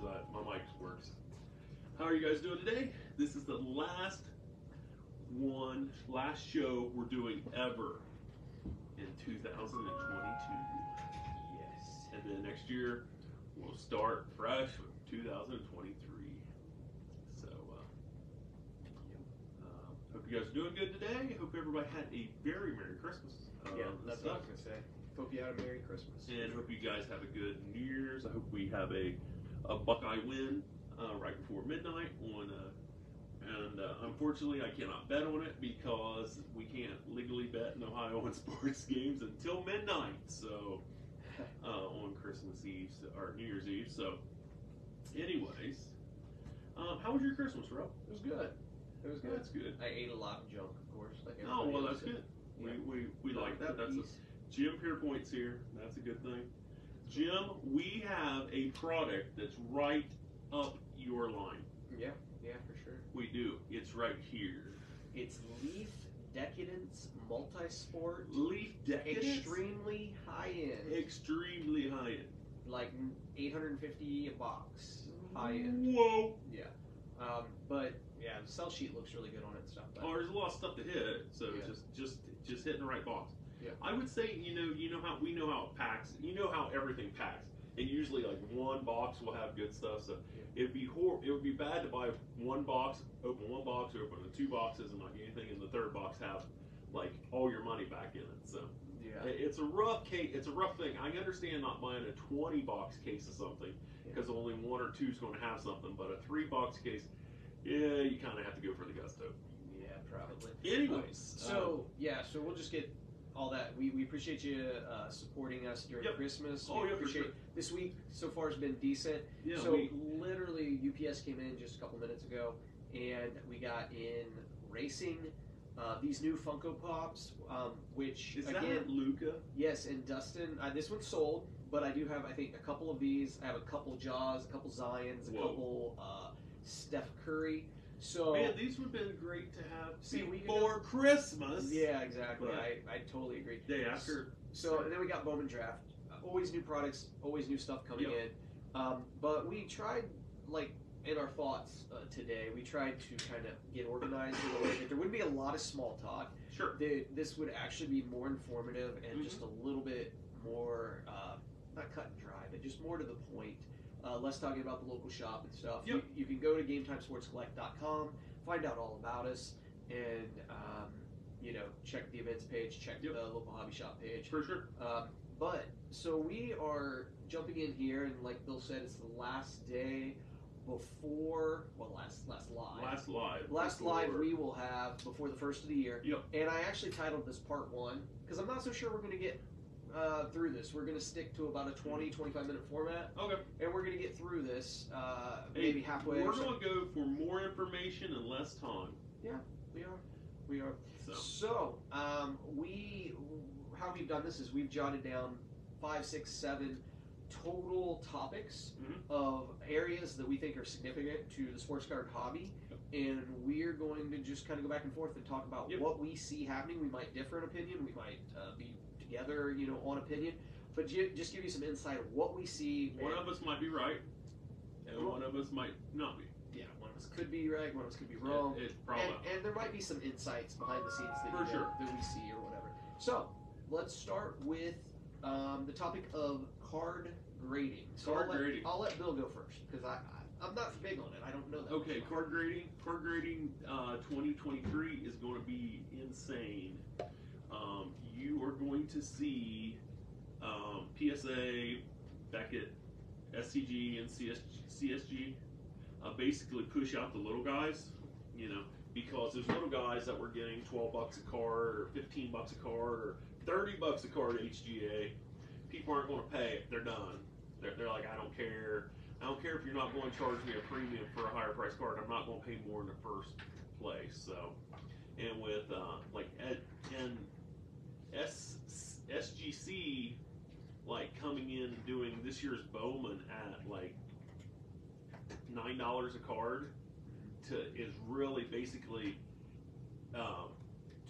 because my mic works. How are you guys doing today? This is the last show we're doing ever in 2022. Yes. And then next year we'll start fresh with 2023. So, hope you guys are doing good today. Hope everybody had a very Merry Christmas. Yeah, that's what I was going to say. Hope you had a Merry Christmas. And hope you guys have a good New Year's. I hope we have a Buckeye win right before midnight on. And unfortunately, I cannot bet on it because we can't legally bet in Ohio on sports games until midnight. So on Christmas Eve or New Year's Eve. So, anyways, how was your Christmas, Rob? It was good. It was good. That's good. I ate a lot of junk, of course. Like Oh, well, that's did. good. Yeah. We like that. That's Jim Pierpoint's here. That's a good thing. Jim, we have a product that's right up your line. Yeah, for sure. We do. It's right here. It's Leaf Decadence Multisport. Leaf Decadence? Extremely high-end. Extremely high-end. Like $850 a box. High-end. Whoa! Yeah. But, yeah, the sell sheet looks really good on it and stuff. But There's a lot of stuff to hit, so yeah. just hitting the right box. Yeah. I would say, you know how we know how it packs. You know how everything packs. And usually, like, one box will have good stuff. So it would be bad to buy one box, open the two boxes, and not get anything in the third box have like all your money back in it. So yeah, it's a rough case. It's a rough thing. I understand not buying a 20-box case of something because only one or two is going to have something. But a 3-box case, yeah, you kind of have to go for the gusto. Yeah, probably. Anyways, so we'll just get all that. We appreciate you supporting us during Christmas. Oh, yeah, appreciate for sure. This week so far has been decent. Yeah, so literally UPS came in just a couple minutes ago, and we got in racing these new Funko Pops, which is again, that Luca? Yes, and Dustin. This one's sold, but I do have I think a couple of these. I have a couple Jaws, a couple Zions, a couple Steph Curry. So man, these would have been great to have we before Christmas. Yeah, exactly. But I totally agree. Day after. So and then we got Bowman Draft. Always new products, always new stuff coming in. But we tried, like in our thoughts today, we tried to kind of get organized in a way that there wouldn't be a lot of small talk. Sure. This would actually be more informative and just a little bit more, not cut and dry, but just more to the point. Less talking about the local shop and stuff. Yep. You can go to GameTimeSportsCollect.com, find out all about us, and check the events page, check the local hobby shop page. For sure. But so we are jumping in here, and like Bill said, it's the last day before last live we will have before the first of the year. Yep. And I actually titled this Part 1 because I'm not so sure we're going to get through this. We're going to stick to about a 20-25 minute format. Okay. And we're going to get through this maybe halfway. We're going to go for more information and less time. Yeah, we are. So how we've done this is we've jotted down 5, 6, 7 total topics of areas that we think are significant to the sports card hobby, and we're going to just kind of go back and forth and talk about what we see happening. We might differ in opinion, we might be together, on opinion, but just give you some insight of what we see. One of us might be right, and one of us might not be. Yeah, one of us could be right, one of us could be wrong. It's probably and there might be some insights behind the scenes that that we see or whatever. So let's start with the topic of card grading. So I'll let Bill go first because I'm not big on it. I don't know that. Okay, card grading. 2023 is going to be insane. You are going to see PSA, Beckett, SCG, and CSG basically push out the little guys. Because there's little guys that were getting $12 a card or $15 a card or $30 a card HGA. People aren't going to pay it. They're done. They're like, I don't care. I don't care if you're not going to charge me a premium for a higher price card. I'm not going to pay more in the first place. So, and with SGC like coming in and doing this year's Bowman at like $9 a card is really basically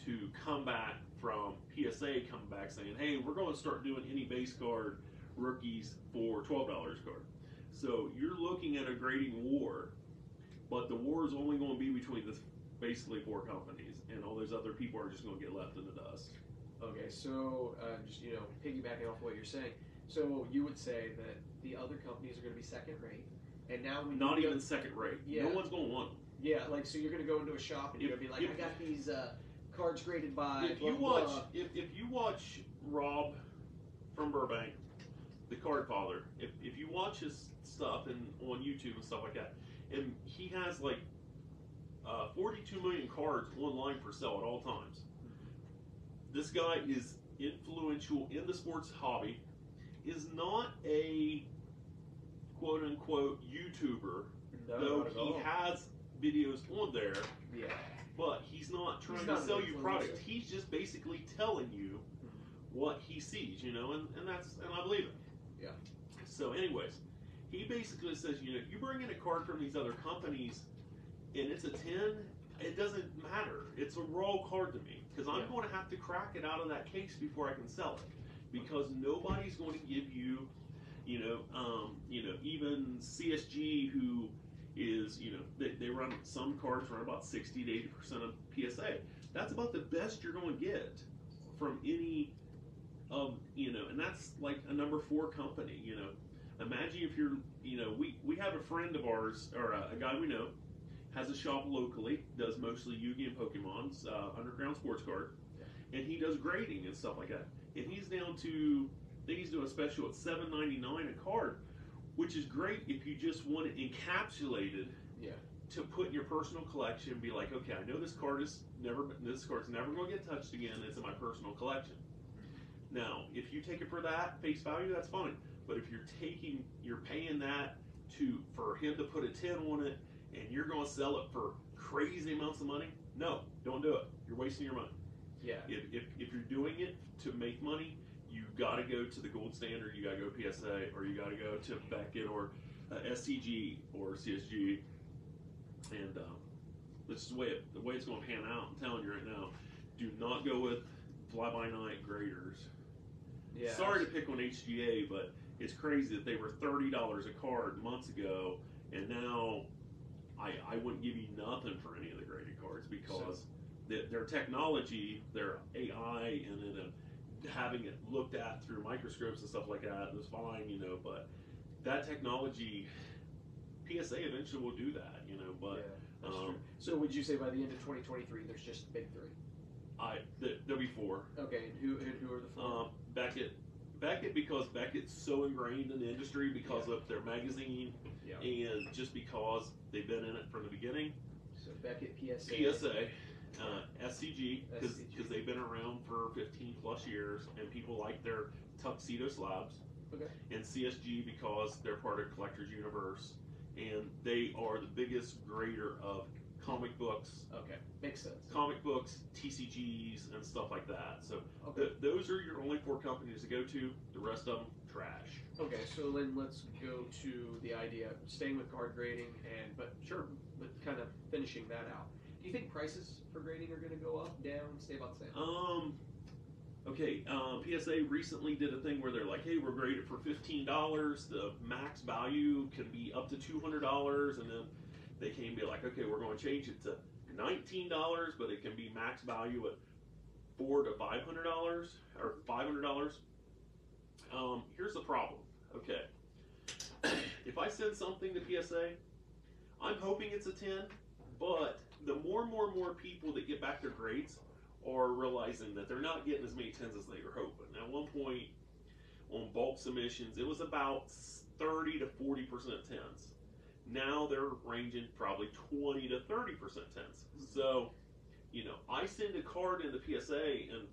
to come back from PSA coming back saying, hey, we're going to start doing any base card rookies for $12 a card. So you're looking at a grading war, but the war is only going to be between this basically 4 companies, and all those other people are just going to get left in the dust. Okay, so just piggybacking off what you're saying, so you would say that the other companies are going to be second rate, and now we not even second rate. Yeah. No one's going to want them. Yeah, like so you're going to go into a shop and you're going to be like, I got these cards graded by. If you watch Rob from Burbank, the Card Father, if you watch his stuff and on YouTube and stuff like that, and he has like 42 million cards online for sale at all times. This guy is influential in the sports hobby, is not a quote unquote YouTuber, though he has videos on there. Yeah. But he's not trying to sell you product. He's just basically telling you what he sees, and I believe it. Yeah. So anyways, he basically says, you bring in a card from these other companies and it's a 10, it doesn't matter. It's a raw card to me because I'm going to have to crack it out of that case before I can sell it, because nobody's going to give you, even CSG, who is, they run, some cards run about 60 to 80% of PSA. That's about the best you're going to get from any of, and that's like a number 4 company. Imagine if you're, we have a friend of ours, or a guy we know, has a shop locally, does mostly Yu-Gi and Pokemon's, Underground Sports Card, and he does grading and stuff like that. And he's down to, I think he's doing a special at $7.99 a card, which is great if you just want it encapsulated to put in your personal collection. Be like, okay, I know this card's never going to get touched again. It's in my personal collection. Now, if you take it for that face value, that's fine. But if you're paying that for him to put a 10 on it, and you're going to sell it for crazy amounts of money, no, don't do it. You're wasting your money. Yeah. If you're doing it to make money, you got to go to the gold standard. You got to go PSA, or you got to go to Beckett or SCG or CSG, and this is the way it's going to pan out. I'm telling you right now, do not go with fly-by-night graders. Yeah. Sorry to pick on HGA, but it's crazy that they were $30 a card months ago, and now I wouldn't give you nothing for any of the graded cards, because their technology, their AI, and then having it looked at through microscopes and stuff like that was fine, but that technology, PSA eventually will do that, but that's true. So would you say by the end of 2023 there's just the big 3? There'll be 4. Okay, and who are the 4? Beckett, because Beckett's so ingrained in the industry because of their magazine, and just because they've been in it from the beginning. So Beckett, PSA, SCG, because they've been around for 15 plus years, and people like their tuxedo slabs. Okay. And CSG, because they're part of Collector's Universe, and they are the biggest grader of comic books. Okay, makes sense. Comic books, TCGs, and stuff like that. So those are your only 4 companies to go to. The rest of them, trash. Okay, so then let's go to the idea, staying with card grading, but kind of finishing that out. Do you think prices for grading are going to go up, down, stay about the same? Okay, PSA recently did a thing where they're like, hey, we're graded for $15. The max value can be up to $200, and then they can be like, okay, we're going to change it to $19, but it can be max value at $400 to $500 or $500. Here's the problem. Okay, if I send something to PSA, I'm hoping it's a 10, but the more people that get back their grades are realizing that they're not getting as many 10s as they were hoping. At one point on bulk submissions, it was about 30 to 40% 10s. Now they're ranging probably 20 to 30% 10s. So, I send a card into PSA, and,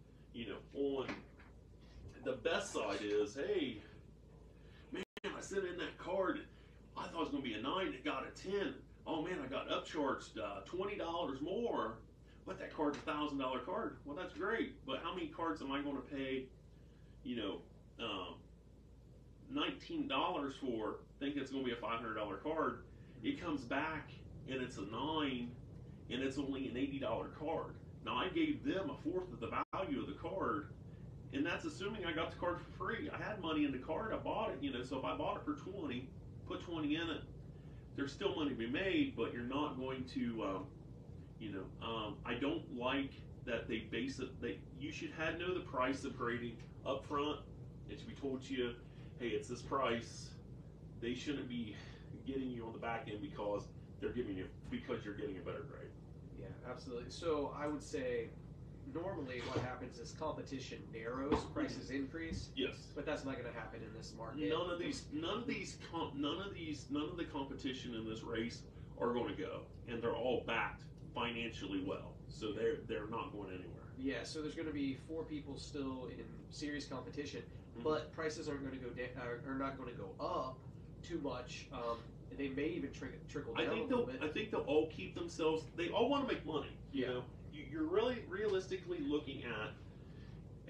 on the best side is, hey, man, I sent in that card, I thought it was going to be a 9, it got a 10. Oh man, I got upcharged $20 more, but that card's a $1,000 card. Well, that's great, but how many cards am I going to pay, $19 for, thinking it's going to be a $500 card? It comes back and it's a 9, and it's only an $80 card. Now I gave them a fourth of the value of the card, and that's assuming I got the card for free. I had money in the card, I bought it, so if I bought it for 20, put 20 in it, there's still money to be made, but you're not going to, I don't like that they base it. You should know the price of grading up front. It should be told to you, hey, it's this price. They shouldn't be getting you on the back end because you're getting a better grade. Yeah, absolutely. So I would say normally what happens is competition narrows, prices increase. Yes, but that's not going to happen in this market. None of the competition in this race are going to go, and they're all backed financially well, so they're not going anywhere. Yeah, so there's going to be 4 people still in serious competition, but prices aren't going to go down, are not going to go up too much. They may even trickle down a little bit. I think they'll all keep themselves. They all want to make money. You know, you're really realistically looking at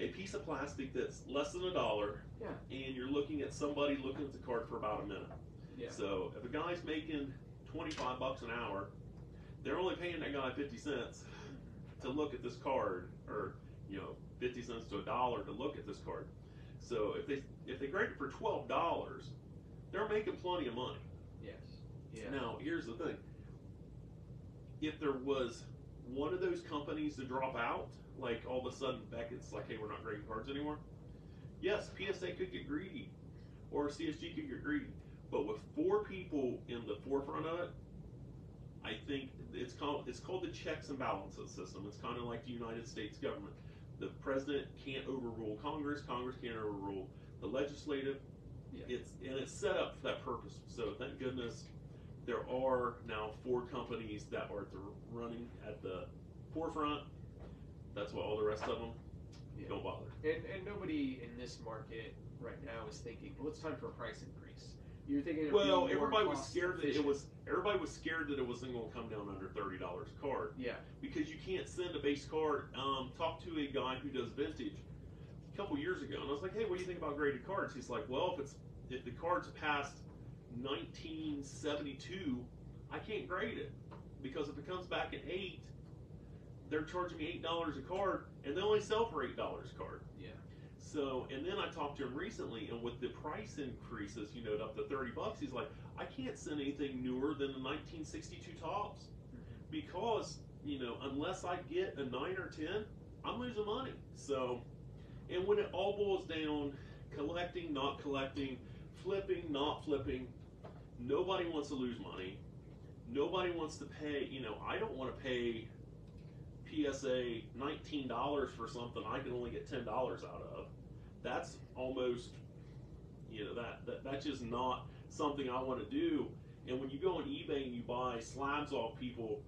a piece of plastic that's less than $1. Yeah. And you're looking at somebody looking at the card for about a minute. Yeah. So if a guy's making $25 an hour, they're only paying that guy 50 cents to look at this card, or 50 cents to $1 to look at this card. So if they grade it for $12, they're making plenty of money. Yes. Yeah. Now here's the thing: if there was one of those companies to drop out, like all of a sudden Beckett's like, hey, we're not grading cards anymore. Yes, PSA could get greedy, or CSG could get greedy. But with 4 people in the forefront of it, I think it's called the checks and balances system. It's kind of like the United States government. The president can't overrule Congress. Congress can't overrule the legislative. Yeah. It's set up for that purpose. So thank goodness there are now 4 companies that are running at the forefront. That's why all the rest of them don't bother. And nobody in this market right now is thinking, well, it's time for a price increase. You're thinking, everybody was scared that it wasn't going to come down under $30 a card. Yeah. Because you can't send a base card. Talk to a guy who does vintage a couple years ago, and I was like, hey, what do you think about graded cards? He's like, well, if the card's past 1972, I can't grade it, because if it comes back at 8, they're charging me $8 a card, and they only sell for $8 a card. Yeah. So, and then I talked to him recently, and with the price increases, up to $30, he's like, I can't send anything newer than the 1962 tops, because unless I get a 9 or 10, I'm losing money. So, and when it all boils down, collecting, not collecting, flipping, not flipping, nobody wants to lose money. Nobody wants to pay. I don't want to pay PSA $19 for something I can only get $10 out of. That's almost, that's just not something I want to do. And when you go on eBay and you buy slabs off people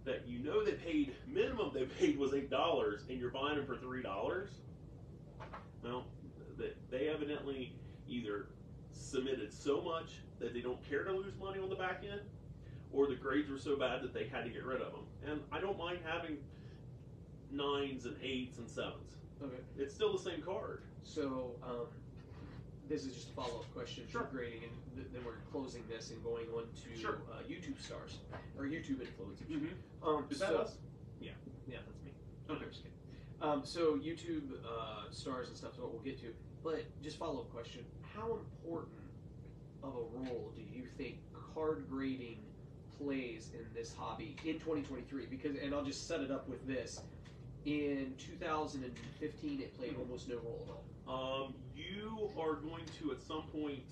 that they paid, minimum they paid was $8, and you're buying them for $3, well, they evidently either submitted so much that they don't care to lose money on the back end, or the grades were so bad that they had to get rid of them. And I don't mind having 9s and 8s and 7s. Okay. It's still the same card. So, this is just a follow-up question for grading, and then we're closing this and going on to YouTube stars, or YouTube influencers. Mm-hmm. Is that us? Yeah, that's me. Okay. I'm just kidding. So YouTube stars and stuff is what we'll get to. But just follow-up question: how important of a role do you think card grading plays in this hobby in 2023? Because, and I'll just set it up with this: in 2015, it played almost no role at all. You are going to, at some point,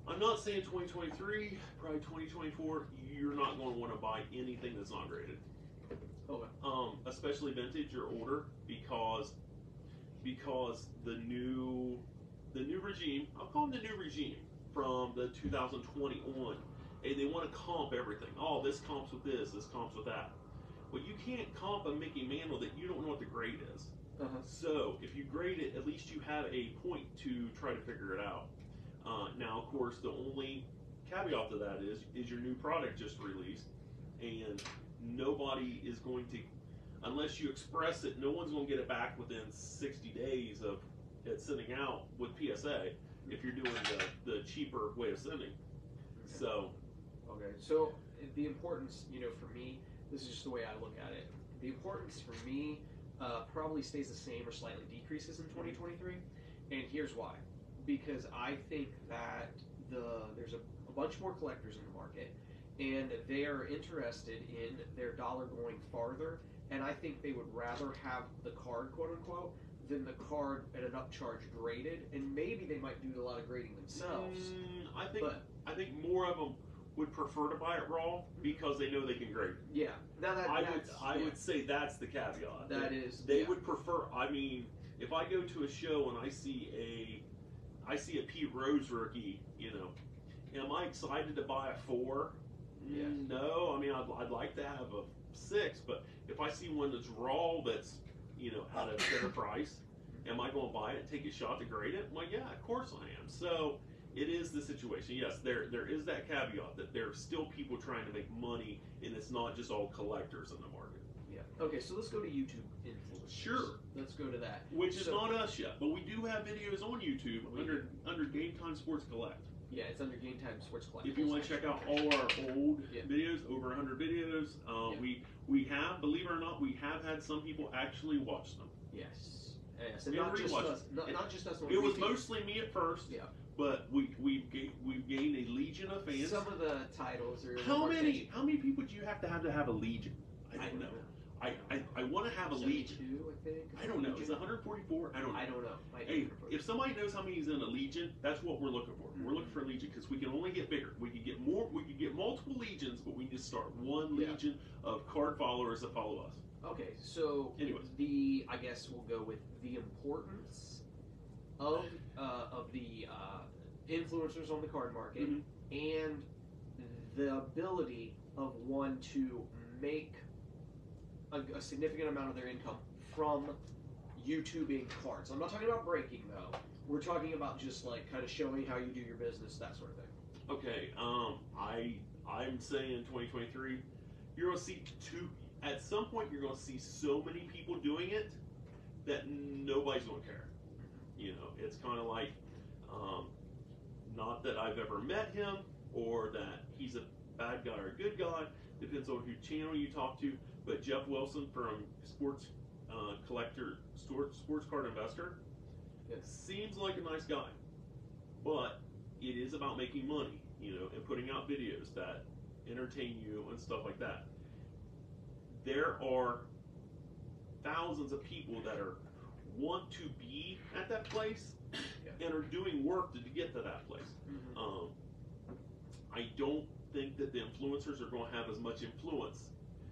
I'm not saying 2023, probably 2024, you're not going to want to buy anything that's not graded. Okay. Especially vintage or older, because the new regime, I'll call them the new regime from the 2020 on, and they want to comp everything. Oh, this comps with this comps with that. Well, you can't comp a Mickey Mantle that you don't know what the grade is. So if you grade it, at least you have a point to try to figure it out. Now, of course, the only caveat to that is your new product just released, and nobody is going to, unless you express it, no one's going to get it back within 60 days of it sitting out with PSA if you're doing the cheaper way of sending. So the importance, for me, this is just the way I look at it. The importance for me probably stays the same or slightly decreases in 2023, and here's why. Because I think that there's a bunch more collectors in the market, and they are interested in their dollar going farther. And I think they would rather have the card, quote unquote, than the card at an upcharge graded. And maybe they might do a lot of grading themselves. I think more of them would prefer to buy it raw because they know they can grade. Yeah, now I would say that's the caveat. They would prefer. I mean, if I go to a show and I see a Pete Rose rookie, am I excited to buy a 4? Yeah. No, I mean I'd like to have a 6, but if I see one that's raw, that's at a fair price, am I going to buy it, take a shot to grade it? Well, yeah, of course I am. So it is the situation. Yes, there is that caveat that there are still people trying to make money, and it's not just all collectors in the market. Yeah. Okay, so let's go to YouTube influencers. Sure. Let's go to that. Which is not us yet, but we do have videos on YouTube under Game Time Sports Collect. Yeah, it's under Game Time Sports Collect. If you want to check out all our old videos, over 100 videos, we have, believe it or not, we have had some people actually watch them. Yes. Yes, and not just us. Not just us. It was mostly me at first. Yeah. But we've gained a legion of fans. Some of the titles are. How many people do you have to have a legion? I don't know. I want to have a legion. 72, I think. I don't know. Is it 144? I don't know. I don't know. Hey, if somebody knows how many is in a legion, that's what we're looking for. We're looking for a legion because we can only get bigger. We can get more. We can get multiple legions, but we need to start one legion of card followers that follow us. Okay, so anyways, I guess we'll go with the importance of the influencers on the card market and the ability of one to make a significant amount of their income from YouTubing cards. I'm not talking about breaking though. We're talking about just like kind of showing how you do your business, that sort of thing. Okay, I'm saying 2023, you're gonna see at some point you're gonna see so many people doing it that nobody's gonna care. It's kind of like, not that I've ever met him or that he's a bad guy or a good guy, depends on who channel you talk to, but Jeff Wilson from Sports Card Investor seems like a nice guy, but it is about making money, and putting out videos that entertain you and stuff like that. There are thousands of people that want to be at that place and are doing work to get to that place. I don't think that the influencers are going to have as much influence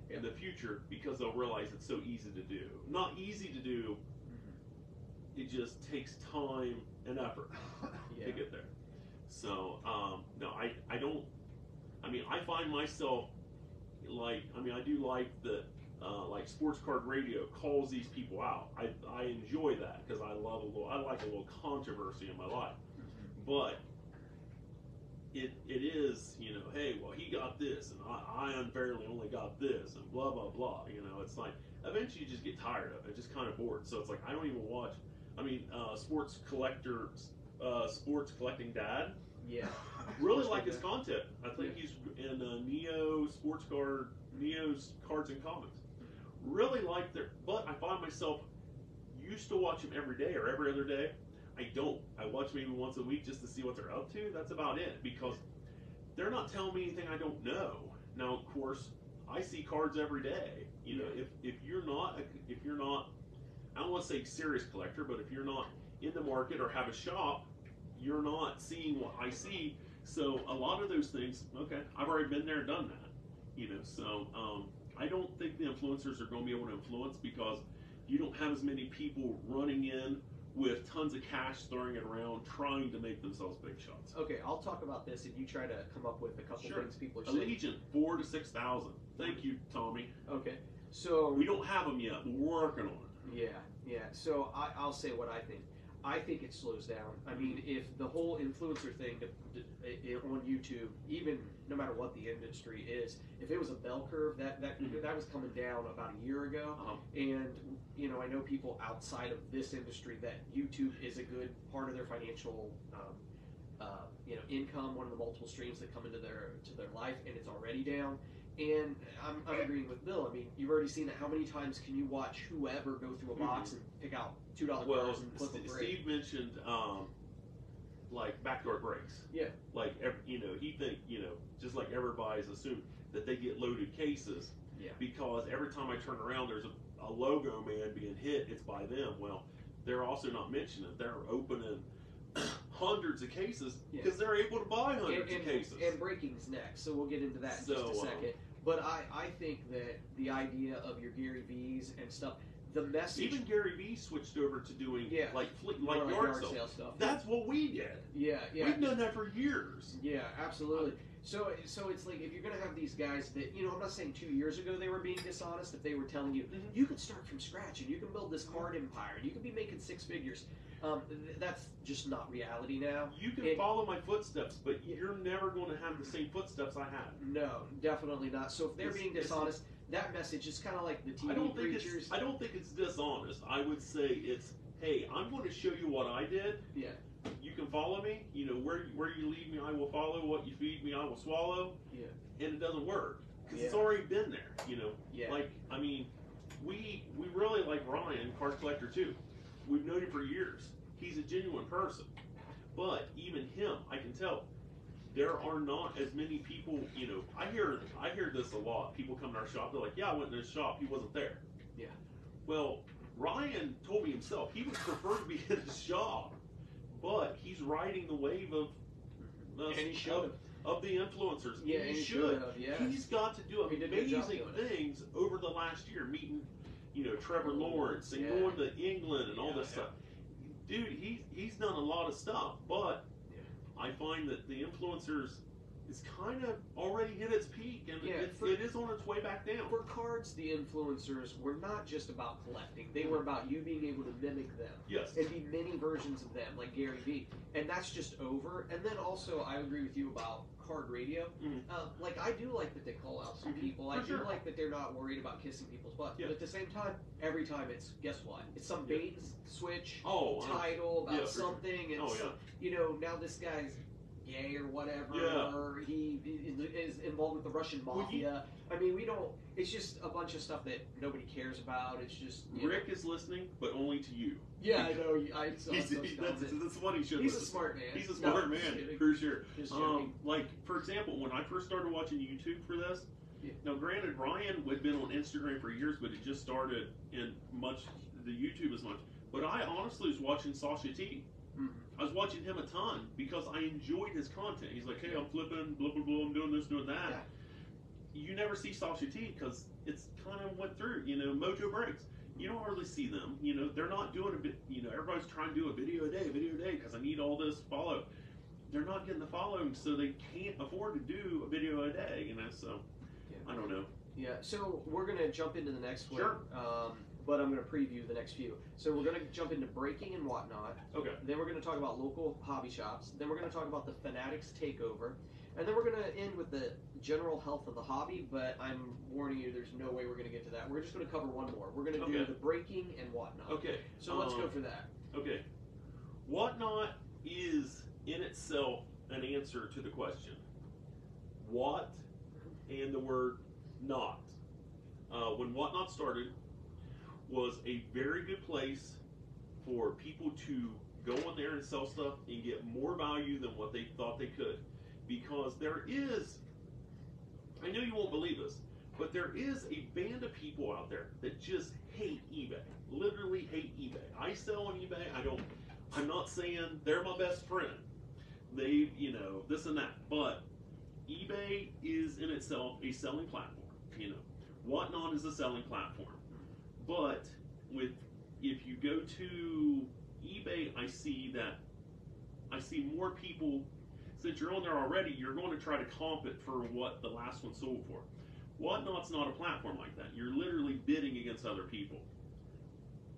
in the future because they'll realize it's so easy to do. Not easy to do, it just takes time and effort to get there. So, no, I don't, I find myself I do like the, like Sports Card Radio calls these people out. I enjoy that because I like a little controversy in my life. But it is, hey, well, he got this, and I unfairly only got this, and blah, blah, blah. It's like, eventually you just get tired of it, just kind of bored. So it's like, I don't even watch, sports collecting dad. Yeah. Really like his content. I think he's in Neo's Cards and Comics. Really like but I find myself used to watch him every day or every other day. I don't. I watch maybe once a week just to see what they're up to. That's about it because they're not telling me anything I don't know. Now, of course, I see cards every day. If you're not, I don't want to say serious collector, but if you're not in the market or have a shop, you're not seeing what I see. So a lot of those things, okay, I've already been there and done that. So I don't think the influencers are going to be able to influence because you don't have as many people running in with tons of cash, throwing it around, trying to make themselves big shots. Okay, I'll talk about this, and you try to come up with a couple things people are saying. saying. Legion, 4,000 to 6,000. Thank you, Tommy. Okay, so we don't have them yet, but we're working on it. Yeah. So I'll say what I think. I think it slows down. If the whole influencer thing on YouTube, even no matter what the industry is, if it was a bell curve, that was coming down about a year ago. And I know people outside of this industry that YouTube is a good part of their financial, income, one of the multiple streams that come into their life, and it's already down. And I'm agreeing with Bill. You've already seen that. How many times can you watch whoever go through a box and pick out $2 cards and flip them? Steve mentioned like backdoor breaks. Yeah. Like he think just like everybody's assumed that they get loaded cases. Yeah. Because every time I turn around, there's a logo man being hit. It's by them. Well, they're also not mentioning they're opening hundreds of cases because they're able to buy hundreds of cases. And breaking's next, so we'll get into that in just a second. But I think that the idea of your Gary V's and stuff, the message. Even Gary Vee switched over to doing like yard sale stuff. That's what we did. Yeah. We've done that for years. Yeah, absolutely. So it's like if you're going to have these guys that, I'm not saying 2 years ago they were being dishonest, if they were telling you, you can start from scratch and you can build this card empire and you can be making six figures. That's just not reality now. You can follow my footsteps, but you're never going to have the same footsteps I had. No, definitely not. So if they're being dishonest, that message is kind of like the TV preachers. I don't think it's dishonest. I would say it's, hey, I'm going to show you what I did. Yeah. You can follow me. Where you lead me, I will follow. What you feed me, I will swallow. Yeah. And it doesn't work because it's already been there. Yeah. Like, I mean, we really like Ryan, Card Collector too. We've known him for years. He's a genuine person. But even him, I can tell, there are not as many people, I hear this a lot. People come to our shop, they're like, yeah, I went in his shop, he wasn't there. Yeah. Well, Ryan told me himself, he would prefer to be in his shop, but he's riding the wave of and he should of the influencers. Yeah, and he should. Yeah. He's got to do amazing things over the last year, meeting, Trevor Lawrence and going to England and all this stuff. Dude, he's done a lot of stuff, but I find that the influencers is kind of already hit its peak, and it is on its way back down. For cards, the influencers were not just about collecting; they were about you being able to mimic them. Yes, and be many versions of them, like Gary Vee, and that's just over. And then also, I agree with you about card radio. Like I do like that they call out some people. I do like that they're not worried about kissing people's butt. But at the same time, every time it's guess what? It's some bait and switch title about something, and now this guy's gay or whatever, or he is involved with the Russian mafia. I mean, we don't. It's just a bunch of stuff that nobody cares about. It's just Rick is listening, but only to you. Yeah, I know. That's what he should. He's a smart man. He's a smart man for sure. Like for example, when I first started watching YouTube for this. Now, granted, Ryan had been on Instagram for years, but it just started in the YouTube as much. But I honestly was watching Sasha T. I was watching him a ton because I enjoyed his content. He's like, hey, I'm flipping, blah, blah, blah, I'm doing this, doing that. You never see Sasha T because it's kind of went through, Mojo Breaks. You don't hardly see them. They're not doing a bit, everybody's trying to do a video a day because I need all this follow. They're not getting the following, so they can't afford to do a video a day, so I don't know. Yeah, so we're going to jump into the next one. Sure. But I'm going to preview the next few. So we're going to jump into breaking and whatnot. Okay. Then we're going to talk about local hobby shops. Then we're going to talk about the Fanatics takeover. And then we're going to end with the general health of the hobby, but I'm warning you, there's no way we're going to get to that. We're just going to cover one more. We're going to do the breaking and whatnot. Okay. So let's go for that. Okay. Whatnot is in itself an answer to the question. What and the word not. When Whatnot started, was a very good place for people to go on there and sell stuff and get more value than what they thought they could. Because there is, I know you won't believe this, but there is a band of people out there that just hate eBay. Literally hate eBay. I sell on eBay. I'm not saying they're my best friend. They, this and that. But eBay is in itself a selling platform. Whatnot is a selling platform. But if you go to eBay, I see more people. Since you're on there already, you're going to try to comp it for what the last one sold for. Whatnot's not a platform like that. You're literally bidding against other people.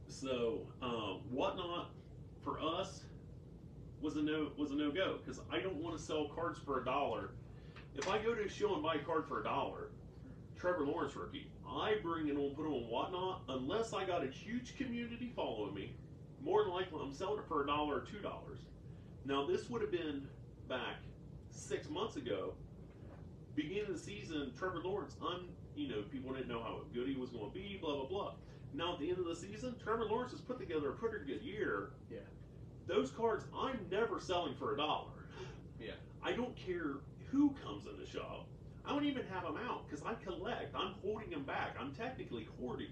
So Whatnot for us was a no-go because I don't want to sell cards for $1. If I go to a show and buy a card for $1, Trevor Lawrence rookie, I bring it on, put it on Whatnot, unless I got a huge community following me. More than likely, I'm selling it for $1 or $2. Now, this would have been back 6 months ago. Beginning of the season, Trevor Lawrence, people didn't know how good he was going to be, blah, blah, blah. Now, at the end of the season, Trevor Lawrence has put together a pretty good year. Yeah. those cards, I'm never selling for $1. Yeah. I don't care who comes in the shop. I don't even have them out because I collect. I'm holding them back. I'm technically hoarding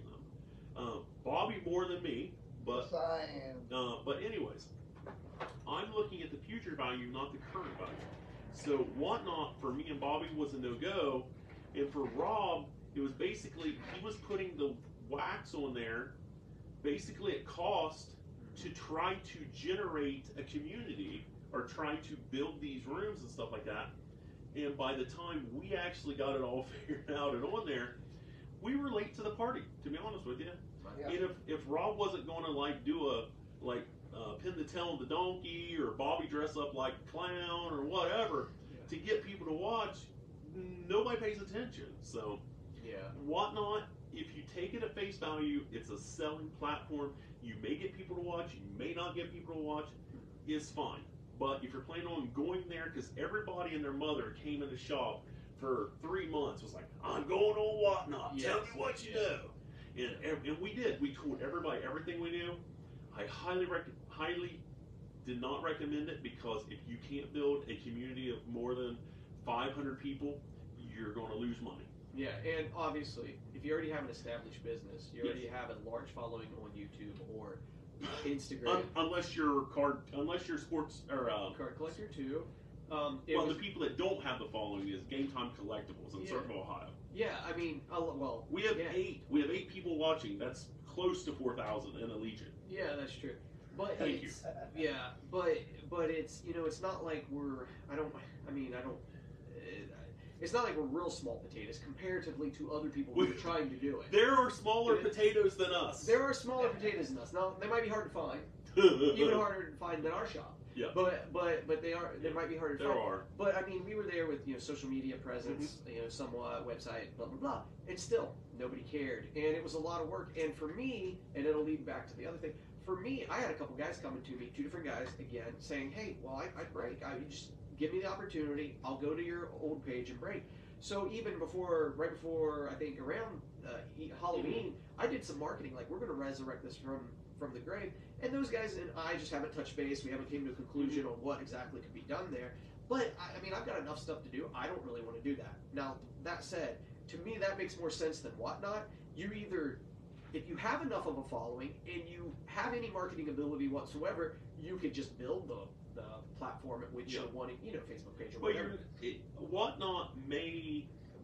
them. Bobby more than me, but Yes, I am. but anyways, I'm looking at the future value, not the current value. So Whatnot for me and Bobby was a no-go, and for Rob, it was basically he was putting the wax on there, basically at cost, to try to generate a community or try to build these rooms and stuff like that. And by the time we actually got it all figured out and on there, we were late to the party, to be honest with you. Yeah. And if Rob wasn't going to do a pin the tail on the donkey, or Bobby dress up like a clown or whatever to get people to watch, nobody pays attention. So Whatnot, if you take it at face value, it's a selling platform. You may get people to watch, you may not get people to watch. It's fine. But if you're planning on going there, because everybody and their mother came in the shop for 3 months, was like, I'm going on Whatnot. Tell me what you know. And we did. We told everybody everything we knew. I highly did not recommend it, because if you can't build a community of more than 500 people, you're going to lose money. Yeah, and obviously, if you already have an established business, you already have a large following on YouTube or Instagram. Unless you're sports or card collector too. The people that don't have the following is Game Time Collectibles in Circle, Ohio. Yeah, I mean, we have 8. We have 8 people watching. That's close to 4,000 in the Legion. Yeah, that's true. But Thank you. Yeah, but it's it's not like we're it's not like we're real small potatoes comparatively to other people who are trying to do it. There are smaller potatoes than us. There are smaller potatoes than us. Now they might be hard to find, even harder to find than our shop. Yeah. But they might be harder to find. There are. But I mean, we were there with social media presence, somewhat website, blah blah blah, and still nobody cared, and it was a lot of work. And for me, and it'll lead back to the other thing. For me, I had a couple guys coming to me, 2 different guys again, saying, "Hey, well, I'd break. You just give me the opportunity. I'll go to your old page and break." So even right before I think around Halloween, I did some marketing. Like, we're going to resurrect this from the grave. And those guys and I just haven't touched base. We haven't came to a conclusion on what exactly could be done there. But I mean, I've got enough stuff to do. I don't really want to do that. Now, that said, to me, that makes more sense than Whatnot. You either, if you have enough of a following and you have any marketing ability whatsoever, you could just build the platform at which you're wanting, Facebook page or whatever. Whatnot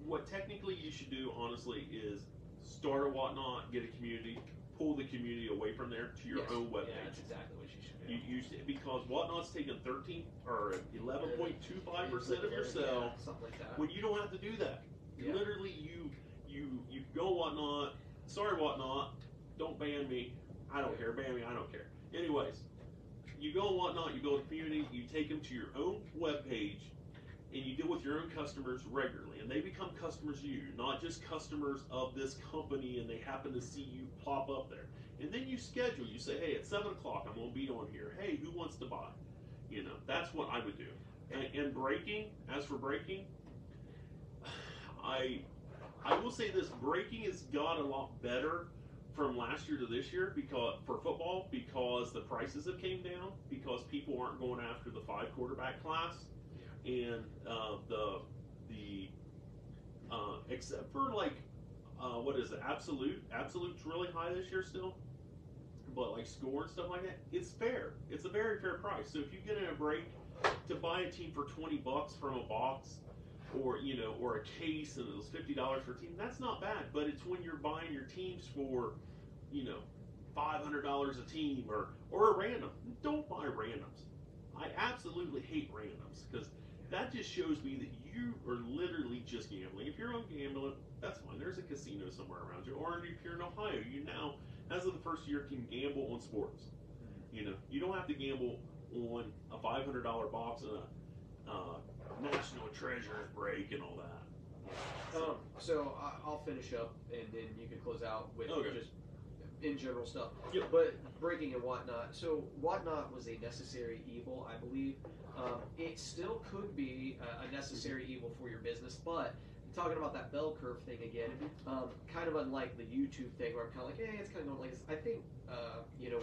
what technically you should do, honestly, is start a Whatnot, get a community, pull the community away from there to your own webpage. Yeah, that's exactly what you should do. Because Whatnot's taking 13 or 11.25% of your sale. Something like that. When you don't have to do that. Yeah. Literally, you go Whatnot. Sorry, Whatnot, don't ban me. I don't care. Ban me. I don't care. Anyways, you go on Whatnot. You build a community. You take them to your own webpage, and you deal with your own customers regularly, and they become customers of you, not just customers of this company, and they happen to see you pop up there. And then you schedule. You say, hey, at 7 o'clock, I'm going to be on here. Hey, who wants to buy? That's what I would do. And breaking, as for breaking, I will say this: breaking has got a lot better from last year to this year for football, because the prices have came down, because people aren't going after the 5 quarterback class, and except for what is it, Absolute's really high this year still, but like Score and stuff like that, it's fair. It's a very fair price. So if you get in a break to buy a team for $20 from a box, or a case, and it was $50 for a team, that's not bad. But it's when you're buying your teams for $500 a team, or a random. Don't buy randoms. I absolutely hate randoms, because that just shows me that you are literally just gambling. If you're on gambling, that's fine. There's a casino somewhere around you. Or if you're in Ohio, you now, as of the first year, can gamble on sports. You don't have to gamble on a $500 box and a National Treasures break and all that. So I'll finish up, and then you can close out with just in general stuff. Yep. But breaking and Whatnot. So Whatnot was a necessary evil, I believe. It still could be a necessary evil for your business, but talking about that bell curve thing again, kind of unlike the YouTube thing where I'm kind of like, hey, it's kind of going like this. I think,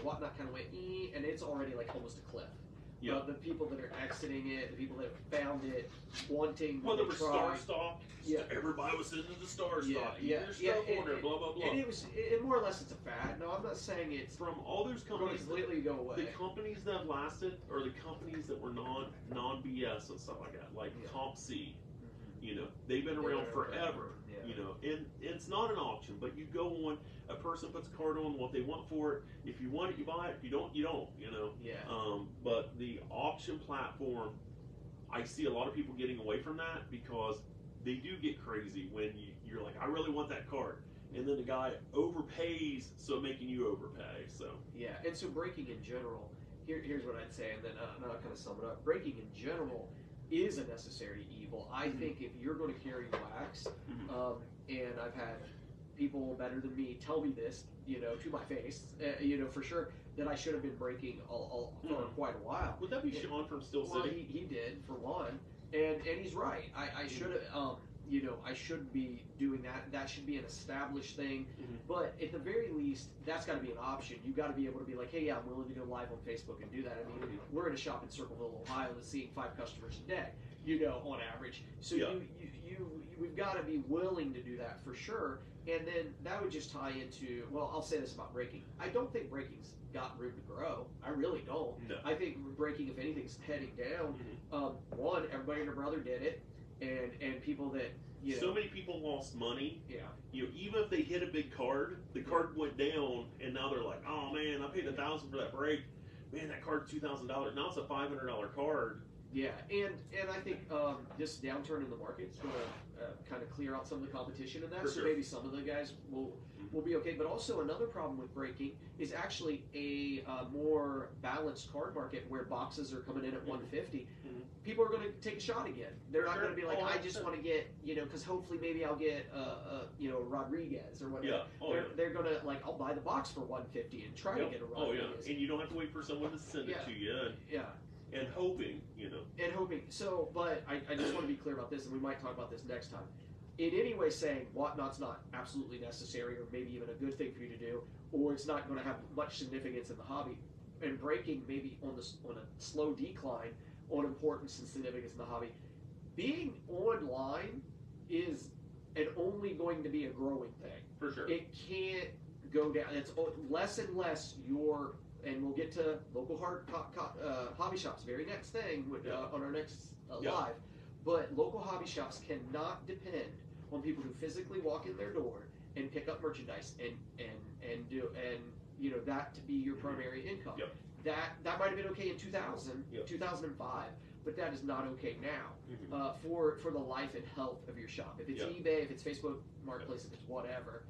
Whatnot kind of went, and it's already like almost a cliff. Yeah. The people that are exiting it, the people that found it, wanting well, to there was try. Star Stock. Yeah. Everybody was sitting in the Star Stock. Yeah. There's stuff on there, blah, blah, blah. And it more or less it's a fad. No, I'm not saying it's from all those going to companies completely go away. the companies that have lasted are the companies that were non BS and stuff like that, like CompC. They've been around forever. And it's not an auction, but you go on, a person puts a card on what they want for it. If you want it, you buy it. If you don't, you don't. Yeah. But the auction platform, I see a lot of people getting away from that because they do get crazy when you're like, I really want that card, and then the guy overpays, so making you overpay. So yeah, and so breaking in general, here's what I'd say, and then I'll kind of sum it up. Breaking in general is a necessary evil. I think if you're going to carry wax, and I've had people better than me tell me this, to my face, for sure, that I should have been breaking for quite a while. Would that be Sean from Steel City? Well, he did, for one, and he's right. I should have, I shouldn't be doing that. That should be an established thing. But at the very least, that's got to be an option. You've got to be able to be like, hey, yeah, I'm willing to go live on Facebook and do that. I mean, we're in a shop in Circleville, Ohio, that's seeing 5 customers a day, on average. So we've got to be willing to do that for sure. And then that would just tie into, well, I'll say this about breaking. I don't think breaking's got room to grow. I really don't. No. I think breaking, if anything, is heading down. One, everybody and their brother did it, and people that so many people lost money. Yeah. Even if they hit a big card, the card went down, and now they're like, oh man, I paid $1,000 for that break. Man, that card's $2,000. Now it's a $500 card. Yeah, and I think this downturn in the market is going to kind of clear out some of the competition in that. For so sure. Maybe some of the guys will be okay. But also another problem with breaking is actually a more balanced card market where boxes are coming in at 150. People are going to take a shot again. They're not going to be like, I just want to get, because hopefully maybe I'll get Rodriguez or whatever. Yeah. They're going to I'll buy the box for 150 and try to get a Rodriguez. Oh yeah, and you don't have to wait for someone to send it to you. Yeah. And hoping, And hoping. So, but I just want to be clear about this, and we might talk about this next time. In any way saying Whatnot's not absolutely necessary or maybe even a good thing for you to do, or it's not going to have much significance in the hobby, and breaking maybe on a slow decline on importance and significance in the hobby, being online is only going to be a growing thing. For sure. It can't go down. It's less and less and we'll get to local hobby shops, very next thing on our next live. But local hobby shops cannot depend on people who physically walk in their door and pick up merchandise and do that to be your primary income. Yep. That might have been okay in 2000, 2005, but that is not okay now for the life and health of your shop. If it's eBay, if it's Facebook Marketplace, if it's whatever.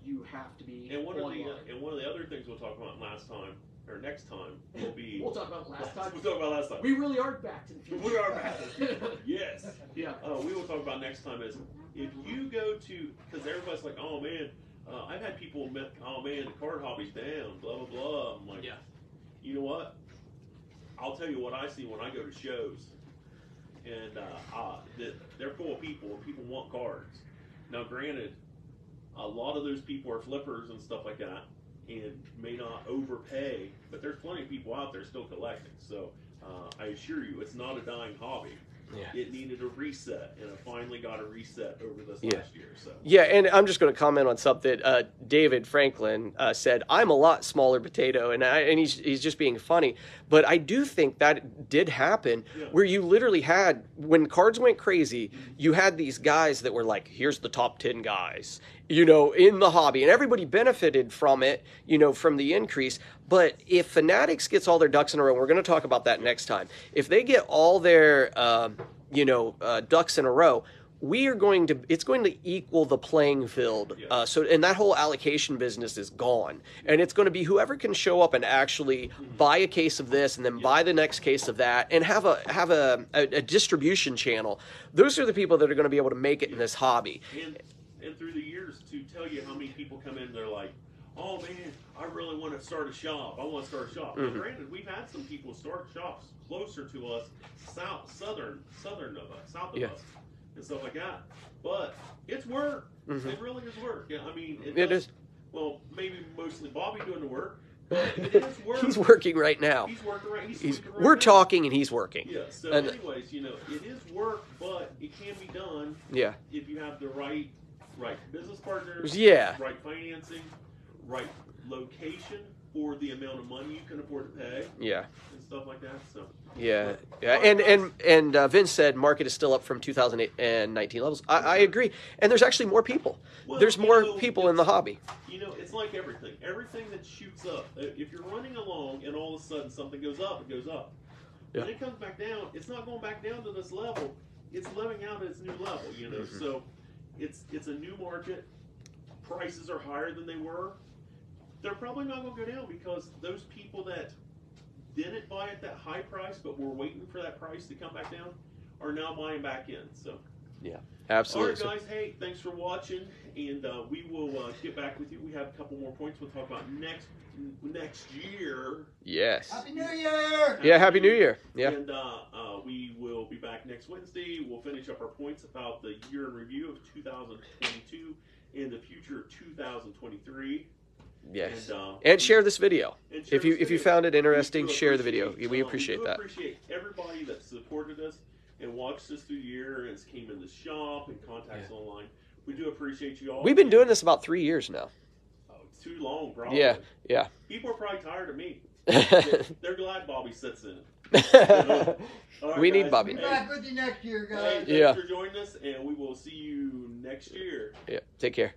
You have to be online. And one of the other things we'll talk about next time will be we'll talk about last time. We'll talk about last time. We really are back to the future. We are back to the future. Yes. Yeah. We will talk about next time is if you go to, because everybody's like, oh man, I've had people admit, oh man, the card hobby's down, blah blah blah. I'm like, you know what? I'll tell you what I see when I go to shows, and they're full of people, and people want cards. Now, granted, a lot of those people are flippers and stuff like that and may not overpay, but there's plenty of people out there still collecting. So I assure you, it's not a dying hobby. Yeah. It needed a reset, and it finally got a reset over this last year. So. Yeah, and I'm just going to comment on something David Franklin said. I'm a lot smaller potato, and he's just being funny. But I do think that did happen where you literally had, when cards went crazy, you had these guys that were like, here's the top 10 guys, in the hobby. And everybody benefited from it, from the increase. But if Fanatics gets all their ducks in a row, and we're going to talk about that next time, if they get all their, ducks in a row, it's going to equal the playing field. And that whole allocation business is gone. And it's going to be whoever can show up and actually buy a case of this and then buy the next case of that and have a distribution channel. Those are the people that are going to be able to make it in this hobby. And through the years, to tell you how many people come in, they're like, oh man, I really want to start a shop. I want to start a shop. Now, granted, we've had some people start shops closer to us, south of us. and stuff like that. But it's work. Mhm. It really is work. Yeah, I mean, It is. Well, maybe mostly Bobby doing the work, but it is work. He's working right now. He's working right. He's sweeping right We're now. talking and he's working. Yeah. So, And- anyways, you know, it is work, but it can be done Yeah. if you have the right business partners, Yeah. right financing, right location for the amount of money you can afford to pay, Yeah. and stuff like that. So, Yeah, yeah, and Vince said market is still up from 2019 levels. I agree, and there's actually more people. well, There's you more know, people in the hobby. You know, it's like everything. Everything that shoots up. If you're running along and all of a sudden something goes up, it goes up. Yeah. When it comes back down, it's not going back down to this level. It's leveling out at its new level. You know, Mhm. so it's a new market. Prices are higher than they were. They're probably not going to go down because those people that didn't buy at that high price but were waiting for that price to come back down are now buying back in. So. Absolutely. All right, guys. Hey, thanks for watching, and we will get back with you. We have a couple more points we'll talk about next year. Yes. Happy New Year! Yeah. Happy New Year. Yeah. And we will be back next Wednesday. We'll finish up our points about the year in review of 2022 and the future of 2023. Yes. And, And share this video. and share If you this if you video. found it interesting, We do share the video. appreciate, We appreciate we that. appreciate everybody that supported us and watched us through the year and came in the shop and contacts online. We do appreciate you all. We've been doing this about 3 years now. Oh, too long, probably. Yeah. Yeah. People are probably tired of me. They're glad Bobby sits in it. All right, We need guys. Bobby. Be Hey, back with you next year, hey, guys. thanks Yeah. for joining us, and we will see you next year. Yeah. Take care.